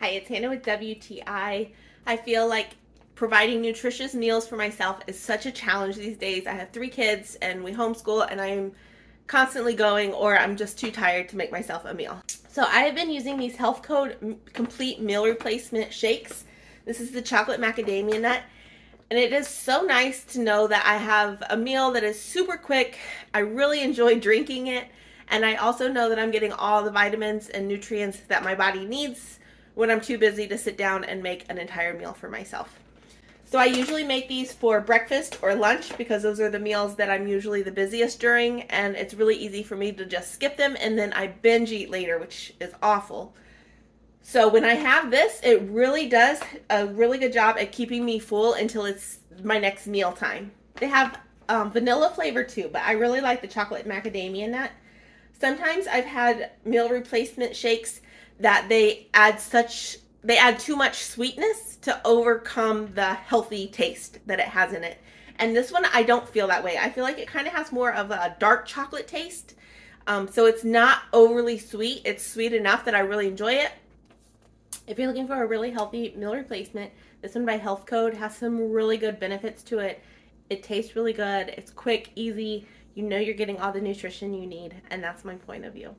Hi, it's Hannah with WTI. I feel like providing nutritious meals for myself is such a challenge these days. I have 3 kids and we homeschool, and I'm constantly going, or I'm just too tired to make myself a meal. So I have been using these Health Code Complete Meal Replacement Shakes. This is the chocolate macadamia nut. And it is so nice to know that I have a meal that is super quick. I really enjoy drinking it. And I also know that I'm getting all the vitamins and nutrients that my body needs when I'm too busy to sit down and make an entire meal for myself. So I usually make these for breakfast or lunch because those are the meals that I'm usually the busiest during, and it's really easy for me to just skip them and then I binge eat later, which is awful. So when I have this, it really does a really good job at keeping me full until it's my next meal time. They have vanilla flavor too, but I really like the chocolate macadamia nut. Sometimes I've had meal replacement shakes that they add too much sweetness to overcome the healthy taste that it has in it. And this one, I don't feel that way. I feel like it kind of has more of a dark chocolate taste. So it's not overly sweet. It's sweet enough that I really enjoy it. If you're looking for a really healthy meal replacement, this one by Health Code has some really good benefits to it. It tastes really good. It's quick, easy. You know you're getting all the nutrition you need, and that's my point of view.